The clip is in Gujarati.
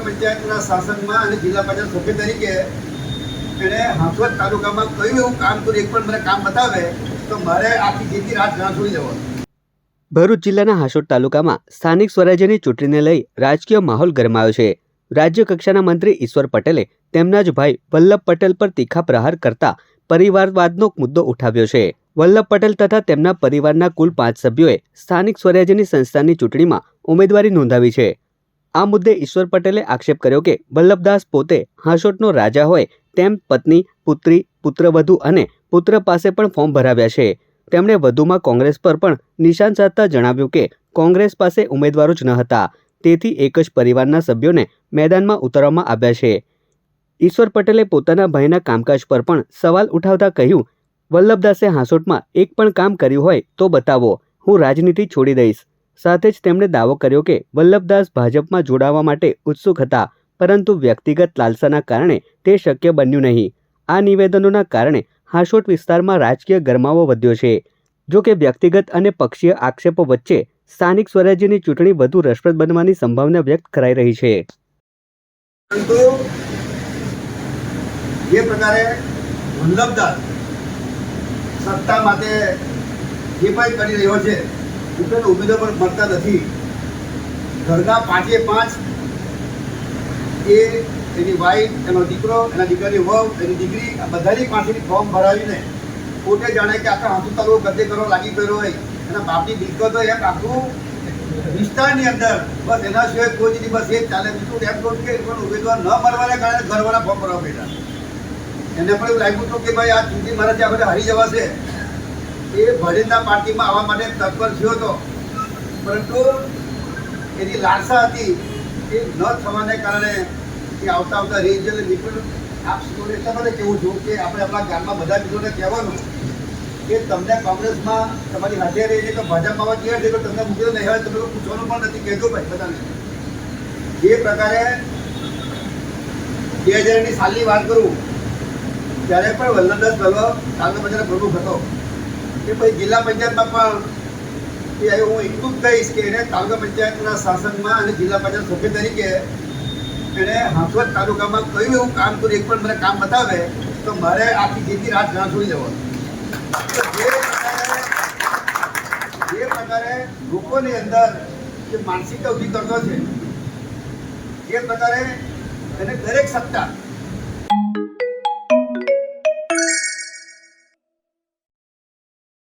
પંચાયતના શાસનમાં અને જિલ્લા પંચાયત સભ્ય તરીકે એણે હાંસોદ તાલુકામાં કયું એવું કામ કર્યું, એક પણ મને કામ બતાવે તો મારે આખી જિંદગી રાત ના છોડી દેવાનો। ભરૂચ જિલ્લાના હાંસોદ તાલુકામાં સ્થાનિક સ્વરાજ્યની ચૂંટણીને લઈ રાજકીય માહોલ ગરમાયો છે। રાજ્ય કક્ષાના મંત્રી ઈશ્વર પટેલે તેમના જ ભાઈ વલ્લભ પટેલ પર તીખા પ્રહાર કરતા પરિવારવાદનો મુદ્દો ઉઠાવ્યો છે। વલ્લભ પટેલ તથા તેમના પરિવારના કુલ 5 સભ્યોએ સ્થાનિક સ્વરાજ્યની સંસ્થાની ચૂંટણીમાં ઉમેદવારી નોંધાવી છે। આ મુદ્દે ઈશ્વર પટેલે આક્ષેપ કર્યો કે વલ્લભદાસ પોતે હાંસોદનો રાજા હોય તેમ પત્ની, પુત્રી, પુત્રવધુ અને પુત્ર પાસે પણ ફોર્મ ભરાવ્યા છે। તેમણે વધુમાં કોંગ્રેસ પર પણ નિશાન સાધતા જણાવ્યું કે કોંગ્રેસ પાસે ઉમેદવારો જ ન હતા, તેથી એક જ પરિવારના સભ્યોને મેદાનમાં ઉતારવામાં આવ્યા છે। ઈશ્વર પટેલે પોતાના ભાઈના કામકાજ પર પણ સવાલ ઉઠાવતા કહ્યું, વલ્લભદાસે હાંસોદમાં એક પણ કામ કર્યું હોય તો બતાવો, હું રાજનીતિ છોડી દઈશ। સાથે જ તેમણે દાવો કર્યો કે વલ્લભદાસ ભાજપમાં જોડાવા માટે ઉત્સુક હતા, પરંતુ વ્યક્તિગત લાલસાના કારણે તે શક્ય બન્યું નહીં। આ નિવેદનોના કારણે હાંસોદ વિસ્તારમાં રાજકીય ગરમાવો વધ્યો છે। જો કે વ્યક્તિગત અને પક્ષીય આક્ષેપો વચ્ચે સ્થાનિક સ્વરાજ્યની ચૂંટણી વધુ રસપ્રદ બનવાની સંભાવના વ્યક્ત કરાઈ રહી છે। પરંતુ જે પ્રકારે વલ્લભદાસ સત્તા માટે જે પણ કરી રહ્યો છે, ઉમેદવાર પણ મળતા નથી। ઘરના 5 એ એની વાઈફ, એનો દીકરો, એના દીકરાની વહુ, એની દીકરી, આ બધાની પાસેથી ફોર્મ ભરાવીને પોતે જાણે કે આખા હાંસોદ તાલુકો ગદ્દે કરવા લાગી ગયો હોય, એના બાપની મિલકત હોય, એમ આખું વિસ્તારની અંદર બસ એના સિવાય કોઈ નહીં, બસ એ જ ચાલે। બીજું એમ કહું કે પણ ઉમેદવાર ન મળવાના કારણે ઘરવાળા ફોર્મ ભરવા બેઠા। એને પણ એવું લાગ્યું હતું કે ભાઈ આ ચૂંટણી મારા ત્યાં બધા હારી જવાશે। એ ભારતીય પાર્ટીમાં આવવા માટે તત્પર થયો હતો, પરંતુ એની લાલસા હતી એ ન થવાને કારણે એ આવતા રિજનલ મિત્રો આપ સૌને એટલા માટે કહેવું છું કે આપણે આપણા ગામમાં બધા મિત્રોને કહેવાનું કે તમને કોંગ્રેસમાં તમારી હાજર રહી છે તો ભાજપમાં આવવા તૈયાર છે, તો તમને મૂકેલો નહીં હોય તમે પૂછવાનું પણ નથી, કહેજો ભાઈ બધાને। જે પ્રકારે 2000ની સાલની વાત કરું ત્યારે પણ વલ્લભદાસ તાલુકા પંચાયતનો પ્રમુખ હતો કે ભાઈ જિલ્લા પંચાયતમાં પણ હું એટલું જ કહીશ કે એને તાલુકા પંચાયતના શાસનમાં અને જિલ્લા પંચાયત સભ્ય તરીકે એણે હાંસોદ તાલુકામાં કયું એવું કામ કર્યું, એક પણ મને કામ બતાવે તો મારે આખી જિંદગી રાત ના છોડી દેવાનો। જે પ્રકારે લોકોની અંદર જે માનસિકતા ઊભી કરતો છે, જે પ્રકારે એને દરેક સત્તા